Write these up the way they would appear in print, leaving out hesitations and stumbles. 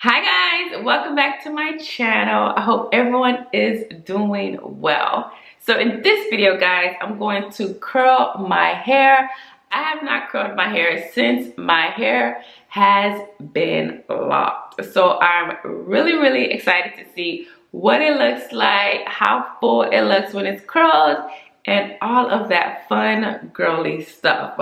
Hi guys, welcome back to my channel. I hope everyone is doing well. So in this video guys, I'm going to curl my hair. I have not curled my hair since my hair has been locked. So I'm really excited to see what it looks like, how full it looks when it's curled, and all of that fun girly stuff.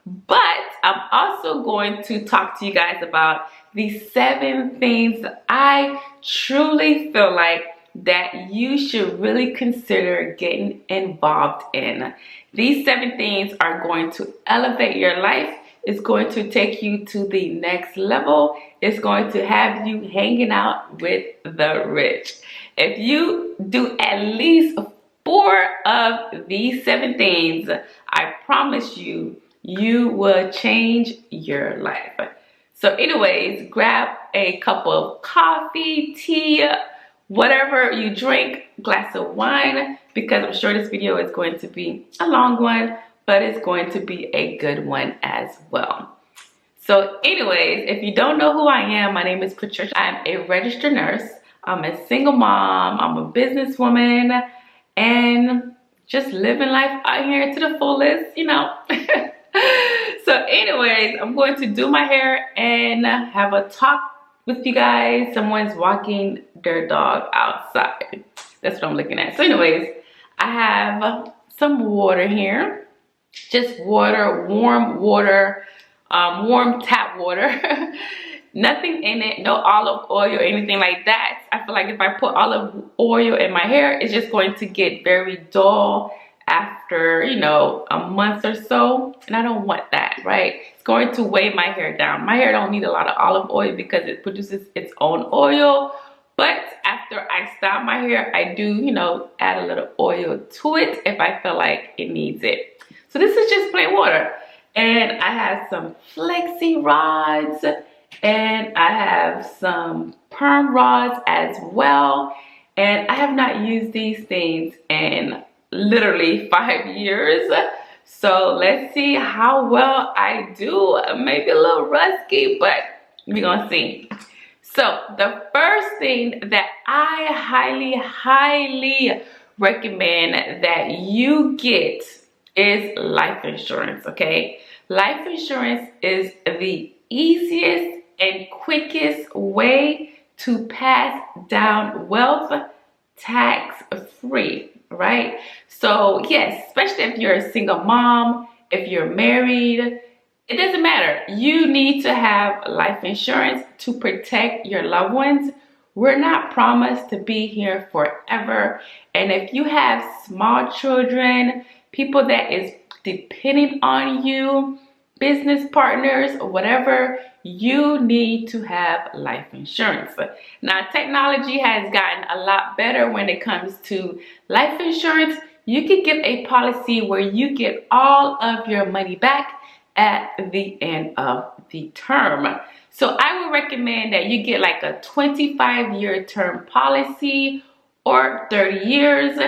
But I'm also going to talk to you guys about the 7 things that I truly feel like that you should really consider getting involved in. These 7 things are going to elevate your life. It's going to take you to the next level. It's going to have you hanging out with the rich. If you do at least 4 of these 7 things, I promise you, you will change your life. So anyways, grab a cup of coffee, tea, whatever you drink, glass of wine, because I'm sure this video is going to be a long one, but it's going to be a good one as well. So anyways, if you don't know who I am, my name is Patricia. I'm a registered nurse. I'm a single mom. I'm a businesswoman and just living life out here to the fullest, you know. So anyways, I'm going to do my hair and have a talk with you guys. Someone's walking their dog outside. That's what I'm looking at. So anyways, I have some water here. Just water, warm tap water. Nothing in it, no olive oil or anything like that. I feel like if I put olive oil in my hair, it's just going to get very dull after, you know, a month or so, and I don't want that, right? It's going to weigh my hair down. My hair don't need a lot of olive oil because it produces its own oil, but after I style my hair, I do, you know, add a little oil to it if I feel like it needs it. So this is just plain water, and I have some flexi rods, and I have some perm rods as well, and I have not used these things in literally 5 years. So let's see how well I do. Maybe a little rusty, but we're gonna see. So the first thing that I highly recommend that you get is life insurance, okay? Life insurance is the easiest and quickest way to pass down wealth tax-free, right? So yes, especially if you're a single mom, if you're married, it doesn't matter. You need to have life insurance to protect your loved ones. We're not promised to be here forever. And if you have small children, people that is depending on you, business partners, or whatever, you need to have life insurance. Now, technology has gotten a lot better when it comes to life insurance. You can get a policy where you get all of your money back at the end of the term. So I would recommend that you get like a 25-year term policy or 30 years.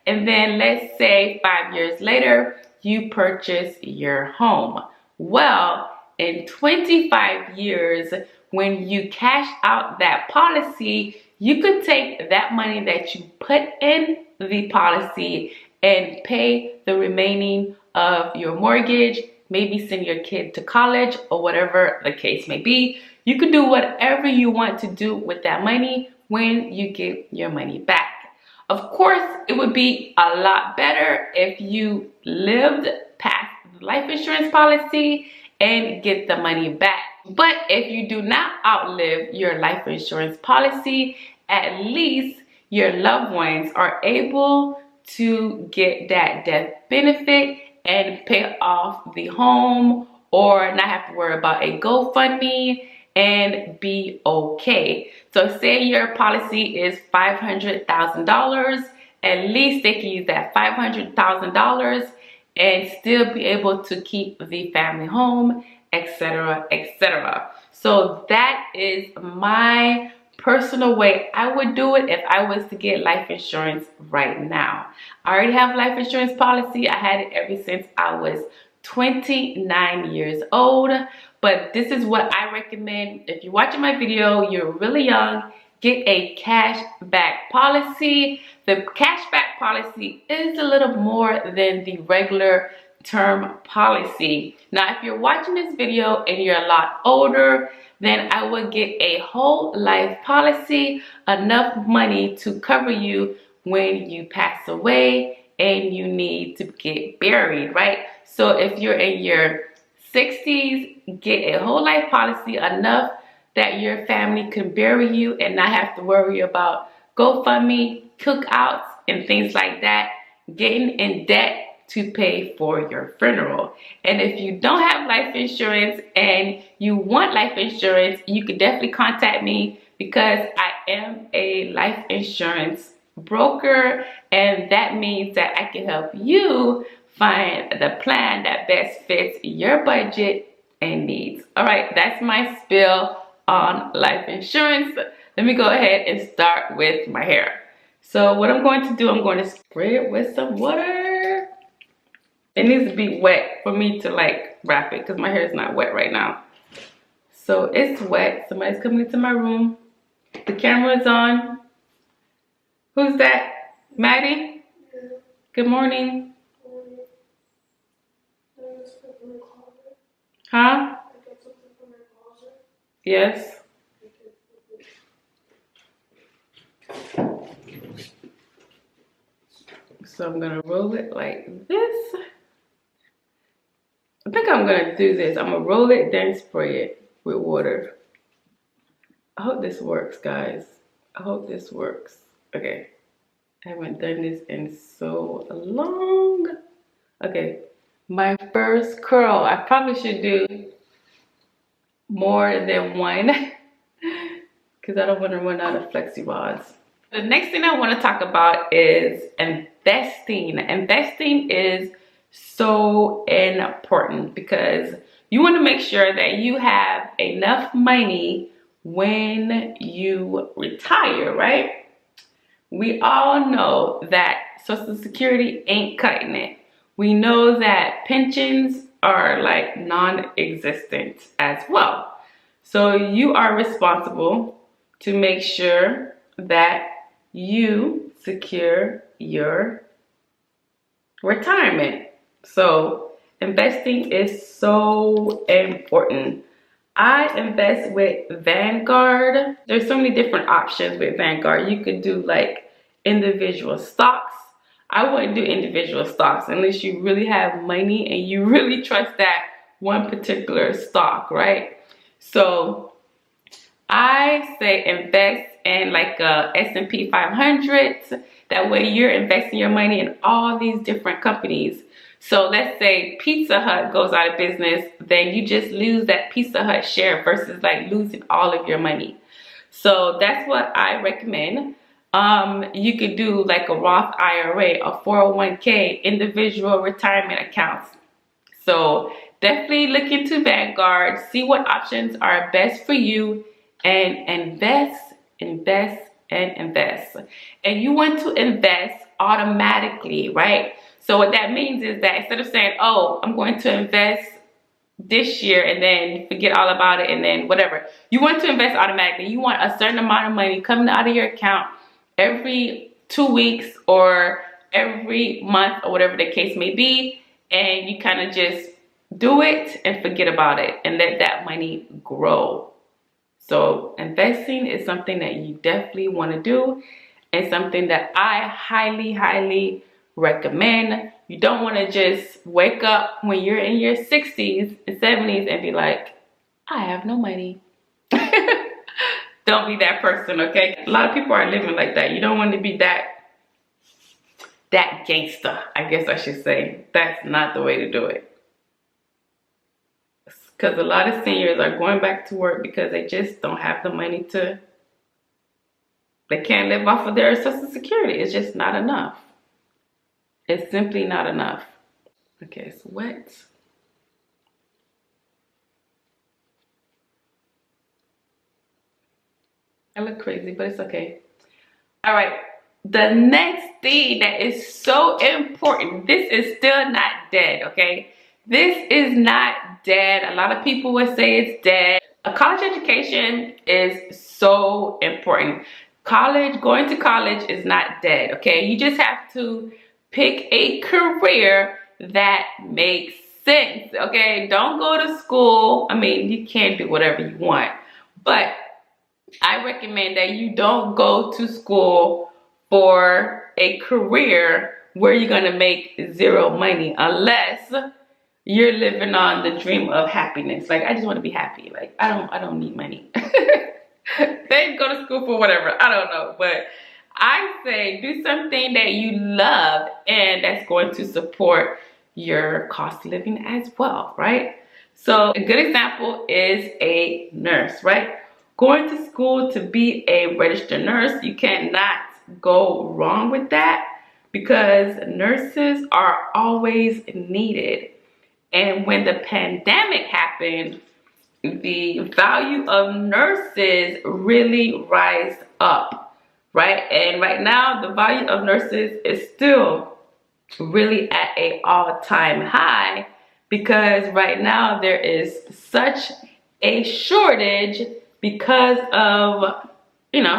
And then let's say 5 years later, you purchase your home. Well, in 25 years, when you cash out that policy, you could take that money that you put in the policy and pay the remaining of your mortgage, maybe send your kid to college or whatever the case may be. You can do whatever you want to do with that money when you get your money back. Of course, it would be a lot better if you lived past the life insurance policy and get the money back. But if you do not outlive your life insurance policy, at least your loved ones are able to get that death benefit and pay off the home or not have to worry about a GoFundMe and be okay. So say your policy is $500,000, at least they can use that $500,000 and still be able to keep the family home, etc., etc. So that is my personal way I would do it if I was to get life insurance right now. I already have life insurance policy. I had it ever since I was 29 years old. but this is what I recommend. If you're watching my video, you're really young, get a cashback policy. The cashback policy is a little more than the regular term policy. Now, if you're watching this video and you're a lot older, then I would get a whole life policy, enough money to cover you when you pass away and you need to get buried, right? So if you're in your 60s, get a whole life policy, enough that your family can bury you and not have to worry about GoFundMe, cookouts, and things like that, getting in debt to pay for your funeral. And if you don't have life insurance and you want life insurance, you could definitely contact me, because I am a life insurance broker, and that means that I can help you find the plan that best fits your budget and needs. All right, that's my spiel on life insurance. Let me go ahead and start with my hair. So what I'm going to do, I'm going to spray it with some water. It needs to be wet for me to like wrap it, because my hair is not wet right now. So it's wet. Somebody's coming into my room. The camera is on. Who's that? Maddie? Yeah. Good morning. Huh? Yes. So I'm gonna roll it like this. I think I'm gonna do this. I'm gonna roll it, then spray it with water. I hope this works, guys. I hope this works. Okay. I haven't done this in so long. Okay. My first curl. I probably should do more than one because I don't want to run out of flexi rods. The next thing I want to talk about is investing. Investing is so important because you want to make sure that you have enough money when you retire, right? We all know that Social Security ain't cutting it. We know that pensions are like non-existent as well. So you are responsible to make sure that you secure your retirement. So investing is so important. I invest with Vanguard. There's so many different options with Vanguard. You could do like individual stocks. I wouldn't do individual stocks unless you really have money and you really trust that one particular stock, right? So I say invest in like a S&P 500. That way you're investing your money in all these different companies. So let's say Pizza Hut goes out of business, then you just lose that Pizza Hut share versus like losing all of your money. So that's what I recommend. You could do like a Roth IRA, a 401k, individual retirement accounts. So definitely look into Vanguard, see what options are best for you, and invest. And you want to invest automatically, right? So what that means is that instead of saying, oh, I'm going to invest this year and then forget all about it and then whatever. You want to invest automatically. You want a certain amount of money coming out of your account every 2 weeks or every month or whatever the case may be. And you kind of just do it and forget about it and let that money grow. So investing is something that you definitely want to do and something that I highly recommend. You don't want to just wake up when you're in your 60s and 70s and be like, I have no money. Don't be that person, okay? A lot of people are living like that. You don't want to be that gangster, I guess I should say. That's not the way to do it. Because a lot of seniors are going back to work because they just don't have the money to, they can't live off of their Social Security. It's just not enough. It's simply not enough. Okay, it's wet. I look crazy, but it's okay. All right, the next thing that is so important, this is still not dead, okay? This is not dead. A lot of people would say it's dead. A college education is so important. Going to college is not dead, okay? You just have to pick a career that makes sense, okay? Don't go to school. I mean, you can do whatever you want, but I recommend that you don't go to school for a career where you're gonna make zero money unless you're living on the dream of happiness. Like, I just want to be happy. Like, I don't need money. They go to school for whatever. I don't know, but I say do something that you love and that's going to support your cost of living as well, right? So a good example is a nurse, right? Going to school to be a registered nurse, you cannot go wrong with that because nurses are always needed. And when the pandemic happened, the value of nurses really rise up, right? And right now, the value of nurses is still really at an all-time high because right now there is such a shortage because of,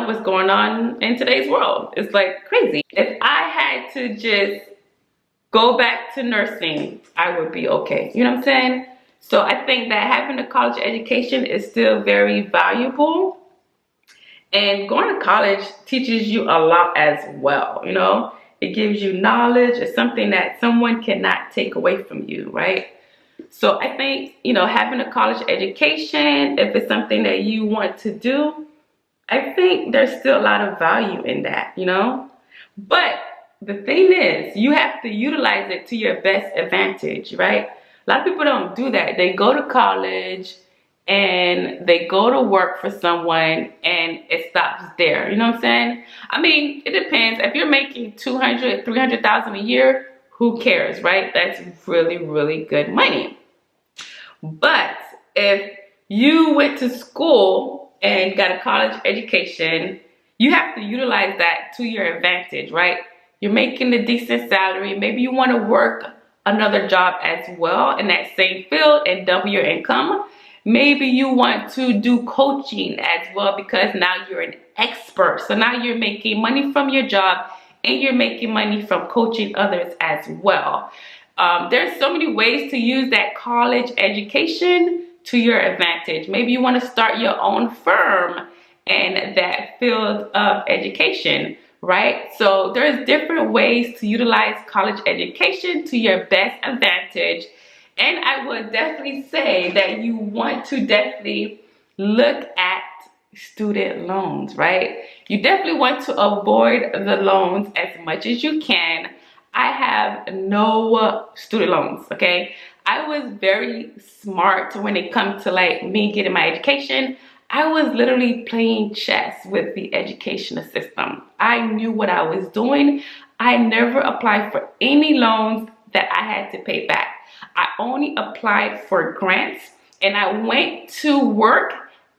what's going on in today's world. It's like crazy. If I had to just go back to nursing, I would be okay. You know what I'm saying? So I think that having a college education is still very valuable. And going to college teaches you a lot as well, It gives you knowledge. It's something that someone cannot take away from you, right? So I think, having a college education, if it's something that you want to do, I think there's still a lot of value in that, But the thing is, you have to utilize it to your best advantage, right? A lot of people don't do that. They go to college and they go to work for someone and it stops there. You know what I'm saying? I mean, it depends. If you're making $200,000, $300,000 a year, who cares, right? That's really, really good money. But if you went to school and got a college education, you have to utilize that to your advantage, right? You're making a decent salary. Maybe you want to work another job as well in that same field and double your income. Maybe you want to do coaching as well because now you're an expert. So now you're making money from your job and you're making money from coaching others as well. There's so many ways to use that college education to your advantage. Maybe you want to start your own firm in that field of education, right? So there's different ways to utilize college education to your best advantage. And I would definitely say that you want to definitely look at student loans, right? You definitely want to avoid the loans as much as you can. I have no student loans, okay? I was very smart when it comes to like me getting my education. I was literally playing chess with the educational system. I knew what I was doing. I never applied for any loans that I had to pay back. I only applied for grants and I went to work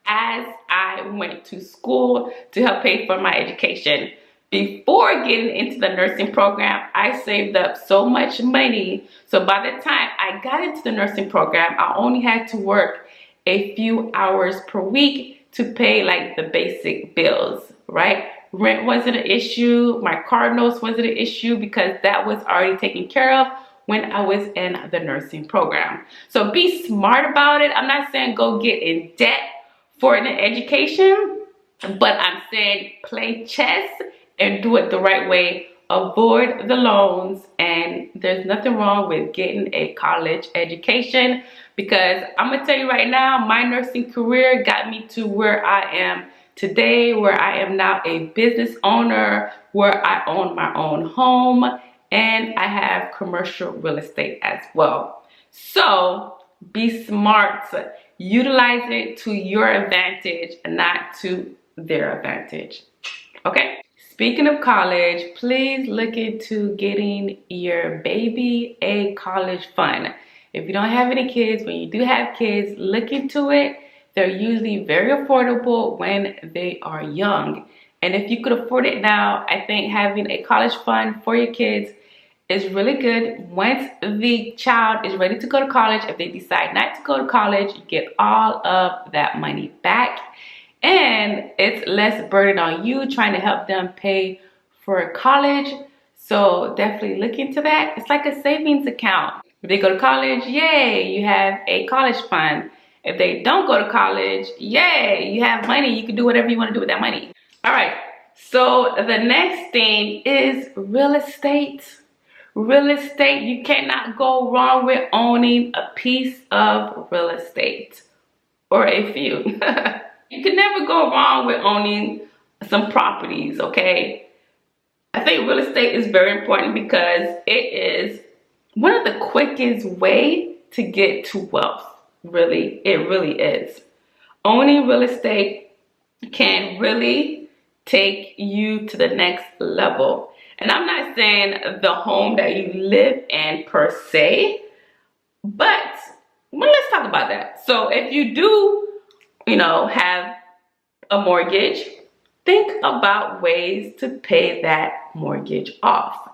as I went to school to help pay for my education. Before getting into the nursing program, I saved up so much money. So by the time I got into the nursing program, I only had to work a few hours per week to pay like the basic bills, right? Rent wasn't an issue. My car notes wasn't an issue because that was already taken care of when I was in the nursing program. So be smart about it. I'm not saying go get in debt for an education, but I'm saying play chess and do it the right way. Avoid the loans, and there's nothing wrong with getting a college education because I'm gonna tell you right now, my nursing career got me to where I am today, where I am now a business owner, where I own my own home, and I have commercial real estate as well. So be smart, utilize it to your advantage and not to their advantage, okay? Speaking of college, please look into getting your baby a college fund. If you don't have any kids, when you do have kids, look into it. They're usually very affordable when they are young. And if you could afford it now, I think having a college fund for your kids is really good. Once the child is ready to go to college, if they decide not to go to college, you get all of that money back. And it's less burden on you trying to help them pay for college. So definitely look into that. It's like a savings account. If they go to college, yay, you have a college fund. If they don't go to college, yay, you have money. You can do whatever you want to do with that money. All right, so the next thing is real estate. Real estate, you cannot go wrong with owning a piece of real estate or a few. You can never go wrong with owning some properties, okay? I think real estate is very important because it is one of the quickest way to get to wealth. Really, it really is. Owning real estate can really take you to the next level. And I'm not saying the home that you live in per se, but well, let's talk about that. So if you do, have a mortgage, think about ways to pay that mortgage off.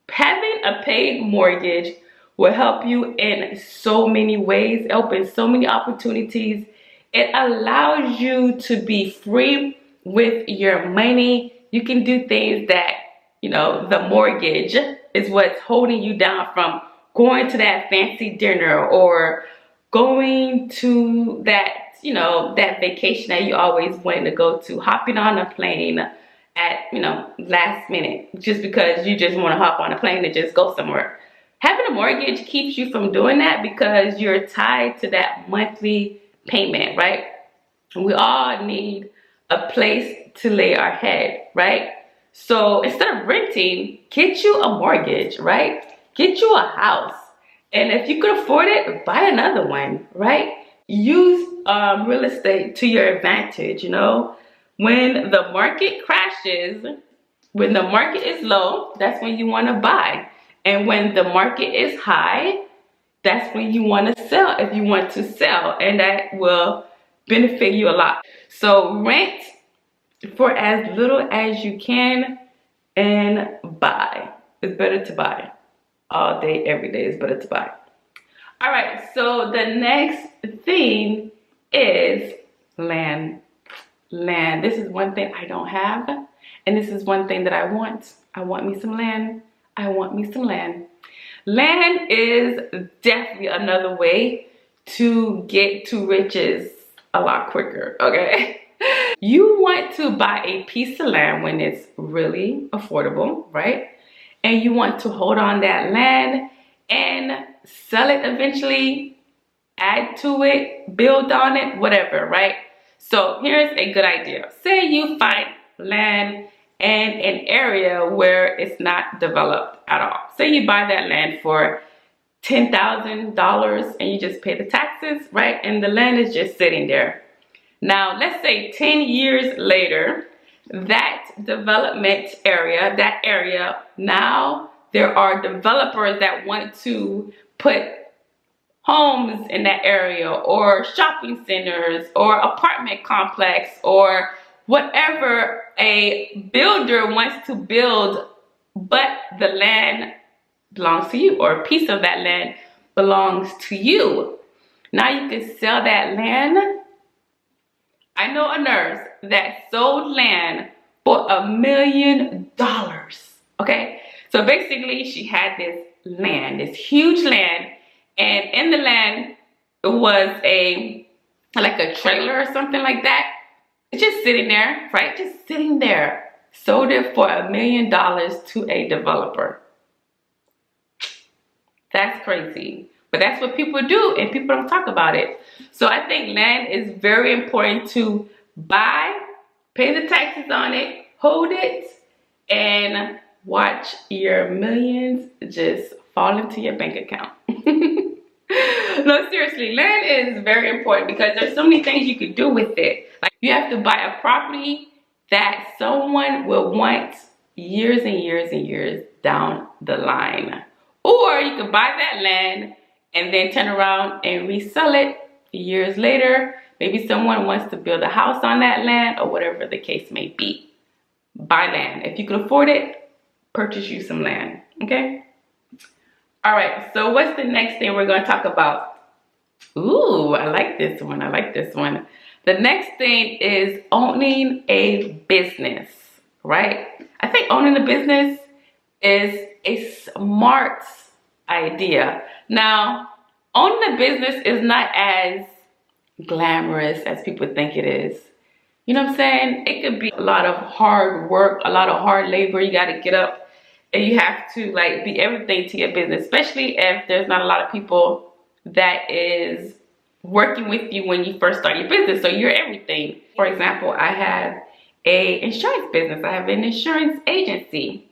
Having a paid mortgage will help you in so many ways. It opens so many opportunities. It allows you to be free with your money. You can do things that, the mortgage is what's holding you down from going to that fancy dinner or going to that, that vacation that you always wanted to go to, hopping on a plane at, last minute, just because you just want to hop on a plane and just go somewhere. Having a mortgage keeps you from doing that because you're tied to that monthly payment, right? We all need a place to lay our head, right? So instead of renting, get you a mortgage, right? Get you a house. And if you could afford it, buy another one, right? Use real estate to your advantage, When the market crashes, when the market is low, that's when you want to buy. And when the market is high, that's when you want to sell if you want to sell. And that will benefit you a lot. So rent for as little as you can and buy. It's better to buy. All day, every day is better to buy. All right, so the next thing is land. Land. This is one thing I don't have, and this is one thing that I want. I want me some land. I want me some land. Land is definitely another way to get to riches a lot quicker, okay? You want to buy a piece of land when it's really affordable, right? And you want to hold on that land and sell it eventually, add to it, build on it, whatever, right? So here's a good idea. Say you find land in an area where it's not developed at all. Say you buy that land for $10,000 and you just pay the taxes, right? And the land is just sitting there. Now, let's say 10 years later, that development area, now there are developers that want to put homes in that area or shopping centers or apartment complex or whatever a builder wants to build, but the land belongs to you or a piece of that land belongs to you. Now you can sell that land. I know a nurse that sold land for $1 million. Okay, so basically she had this land, this huge land, and in the land it was like a trailer or something like that. It's just sitting there, right? Just sitting there. Sold it for $1 million to a developer. That's crazy. But that's what people do, and people don't talk about it. So I think land is very important to buy, pay the taxes on it, hold it, and watch your millions just fall into your bank account. No, seriously, land is very important because there's so many things you could do with it. Like you have to buy a property that someone will want years and years and years down the line. Or you could buy that land and then turn around and resell it years later. Maybe someone wants to build a house on that land or whatever the case may be. Buy land. If you can afford it, purchase you some land, okay? All right, so what's the next thing we're going to talk about? Ooh, I like this one. I like this one. The next thing is owning a business, right? I think owning a business is a smart idea. Now, owning a business is not as glamorous as people think it is. You know what I'm saying? It could be a lot of hard work, a lot of hard labor. You got to get up and you have to like be everything to your business, especially if there's not a lot of people that is working with you when you first start your business. So you're everything. For example, I have a insurance business. I have an insurance agency.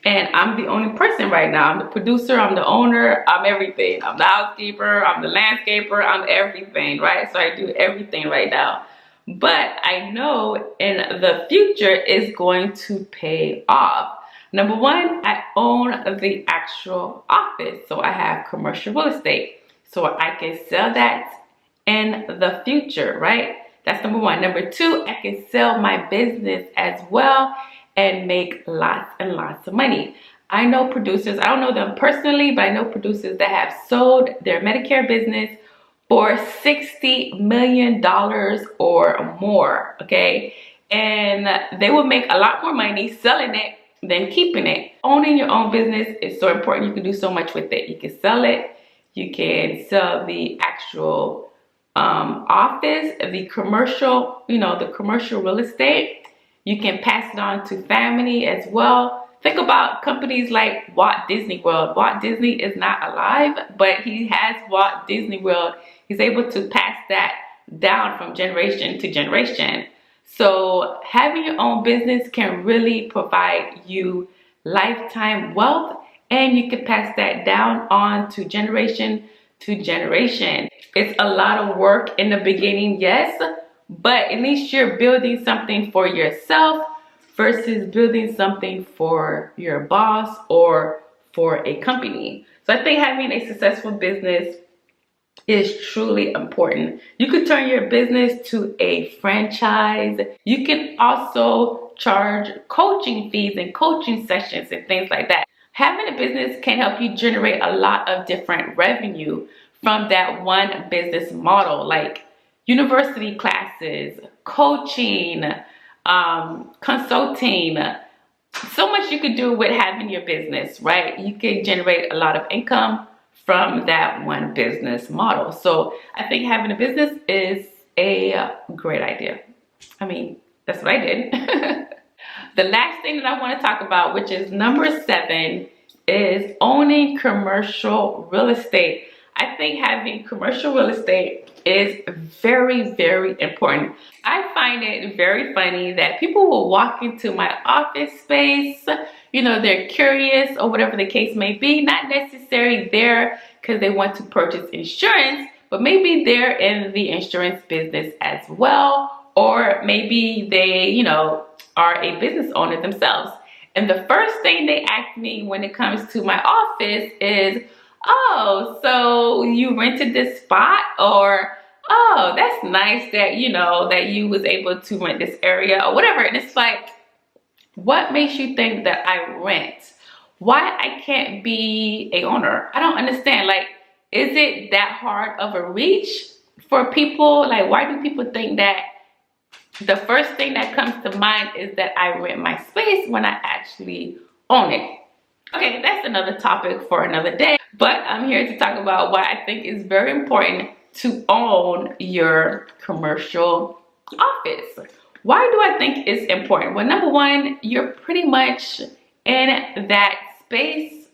And I'm the only person right now. I'm the producer, I'm the owner, I'm everything. I'm the housekeeper, I'm the landscaper, I'm everything, right? So I do everything right now. But I know in the future it's going to pay off. Number one, I own the actual office. So I have commercial real estate. So I can sell that in the future, right? That's number one. Number two, I can sell my business as well and make lots and lots of money. I know producers, I don't know them personally, but I know producers that have sold their Medicare business for $60 million or more, okay? And they will make a lot more money selling it than keeping it. Owning your own business is so important. You can do so much with it. You can sell it. You can sell the actual office, the commercial, the commercial real estate. You can pass it on to family as well. Think about companies like Walt Disney World. Walt Disney is not alive, but he has Walt Disney World. He's able to pass that down from generation to generation. So having your own business can really provide you lifetime wealth, and you can pass that down on to generation. It's a lot of work in the beginning, yes, but at least you're building something for yourself versus building something for your boss or for a company. So I think having a successful business is truly important. You could turn your business to a franchise. You can also charge coaching fees and coaching sessions and things like that. Having a business can help you generate a lot of different revenue from that one business model, like university classes, coaching, consulting. So much you could do with having your business, right? You can generate a lot of income from that one business model. So I think having a business is a great idea. I mean, that's what I did. The last thing that I want to talk about, which is number 7, is owning commercial real estate. I think having commercial real estate is very, very important. I find it very funny that people will walk into my office space, they're curious or whatever the case may be, not necessarily there because they want to purchase insurance, but maybe they're in the insurance business as well, or maybe they, are a business owner themselves. And the first thing they ask me when it comes to my office is, oh, so you rented this spot? Or, oh, that's nice that, that you was able to rent this area or whatever. And it's like, what makes you think that I rent? Why I can't be a owner? I don't understand. Like, is it that hard of a reach for people? Like, why do people think that the first thing that comes to mind is that I rent my space when I actually own it? Okay, that's another topic for another day, but I'm here to talk about why I think is very important to own your commercial office. Why do I think it's important? Well, number one, you're pretty much in that space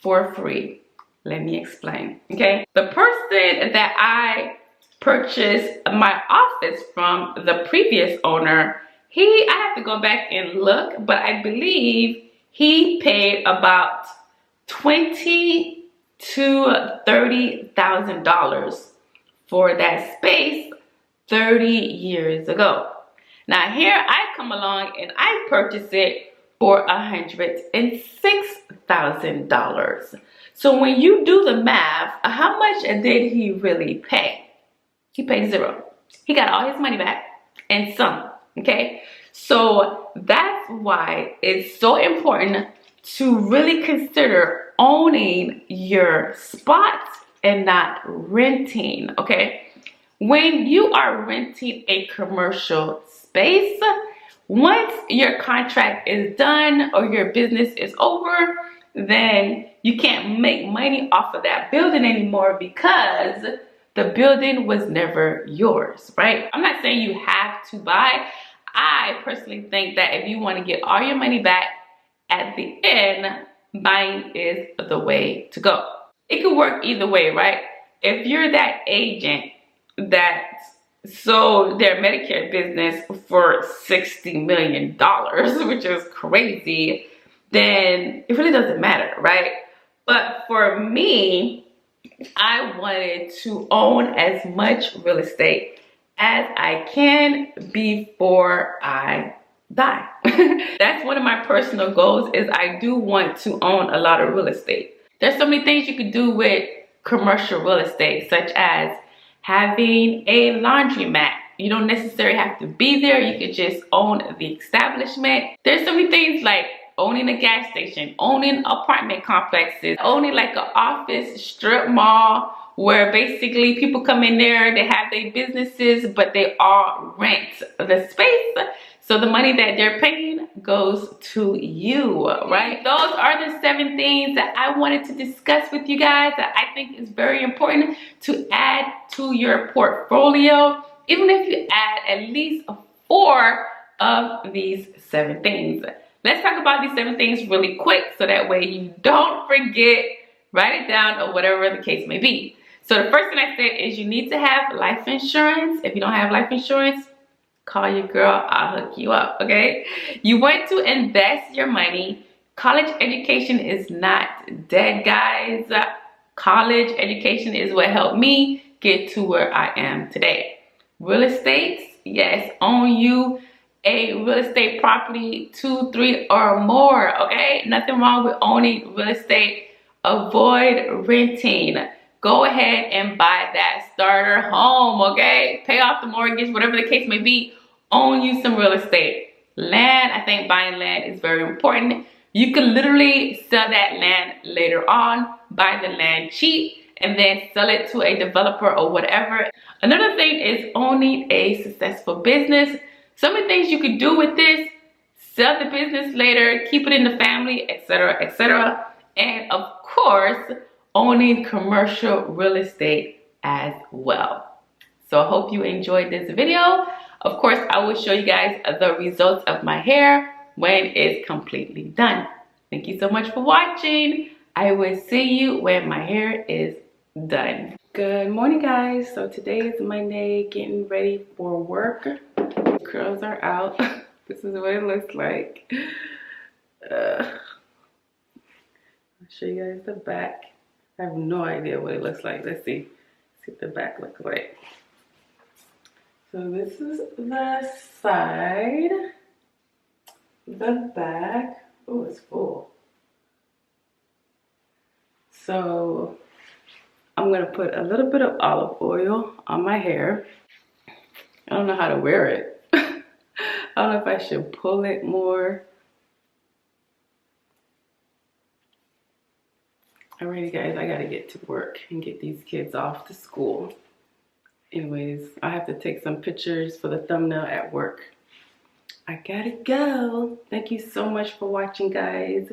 for free. Let me explain, okay? The person that I purchased my office from, the previous owner, I have to go back and look, but I believe he paid about $20,000 to $30,000 for that space 30 years ago. Now here I come along and I purchased it for $106,000. So when you do the math, how much did he really pay? He paid zero. He got all his money back and some, okay? So that's why it's so important to really consider owning your spot and not renting, okay? When you are renting a commercial space, once your contract is done or your business is over, then you can't make money off of that building anymore because the building was never yours, right? I'm not saying you have to buy. I personally think that if you want to get all your money back at the end, buying is the way to go. It could work either way, right? If you're that agent that sold their Medicare business for $60 million, which is crazy, then it really doesn't matter, right? But for me, I wanted to own as much real estate as I can before I die. That's one of my personal goals, is I do want to own a lot of real estate. There's so many things you could do with commercial real estate, such as having a laundromat. You don't necessarily have to be there. You could just own the establishment. There's so many things like owning a gas station, owning apartment complexes, owning like an office strip mall where basically people come in there, they have their businesses, but they all rent the space. So the money that they're paying goes to you, right? Those are the 7 things that I wanted to discuss with you guys that I think is very important to add to your portfolio, even if you add at least 4 of these 7 things. Let's talk about these 7 things really quick so that way you don't forget, write it down or whatever the case may be. So the first thing I said is you need to have life insurance. If you don't have life insurance, call your girl, I'll hook you up, okay? You want to invest your money. College education is not dead, guys. College education is what helped me get to where I am today. Real estate, yes, own you a real estate property, 2, 3, or more, okay? Nothing wrong with owning real estate. Avoid renting. Go ahead and buy that starter home, okay? Pay off the mortgage, whatever the case may be. Own you some real estate. Land, I think buying land is very important. You can literally sell that land later on, buy the land cheap, and then sell it to a developer or whatever. Another thing is owning a successful business. So many things you could do with this: sell the business later, keep it in the family, etc., etc. And of course, owning commercial real estate as well. So I hope you enjoyed this video. Of course, I will show you guys the results of my hair when it's completely done. Thank you so much for watching. I will see you when my hair is done. Good morning, guys. So today is Monday, getting ready for work. Curls are out. This is what it looks like. I'll show you guys the back. I have no idea what it looks like. Let's see what the back looks like. So this is the side, the back. Oh, it's full. So I'm gonna put a little bit of olive oil on my hair. I don't know how to wear it. I don't know if I should pull it more. Alrighty, guys, I gotta get to work and get these kids off to school. Anyways, I have to take some pictures for the thumbnail at work. I gotta go. Thank you so much for watching, guys.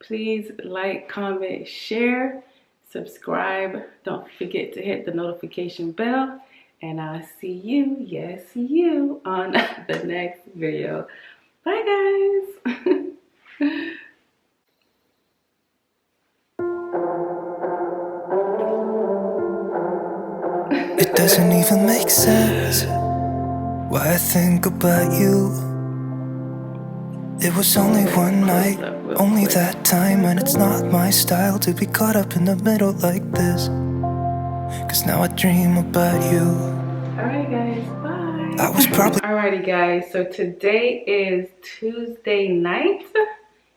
Please like, comment, share, subscribe. Don't forget to hit the notification bell. And I'll see you, yes, you, on the next video. Bye, guys. It doesn't even make sense why I think about you. It was only one night, only that time, and it's not my style to be caught up in the middle like this. Cause now I dream about you. Alright, guys, bye. I was probably Alrighty, guys, so today is Tuesday night.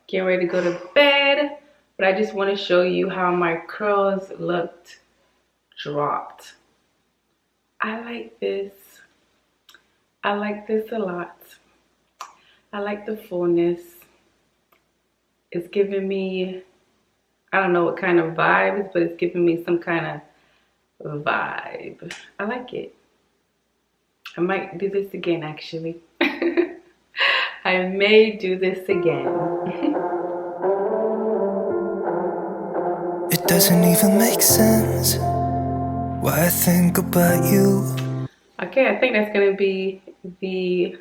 Getting ready to go to bed, but I just want to show you how my curls looked dropped. I like this. I like this a lot. I like the fullness. It's giving me I don't know what kind of vibes, but it's giving me some kind of vibe. I like it. I might do this again, actually. I may do this again. It doesn't even make sense why I think about you. Okay, I think that's gonna be the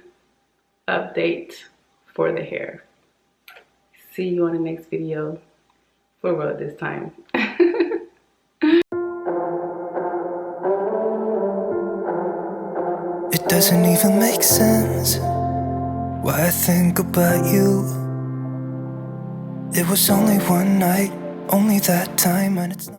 update for the hair. See you on the next video, for real this time. It doesn't even make sense why I think about you. It was only one night, only that time, and it's not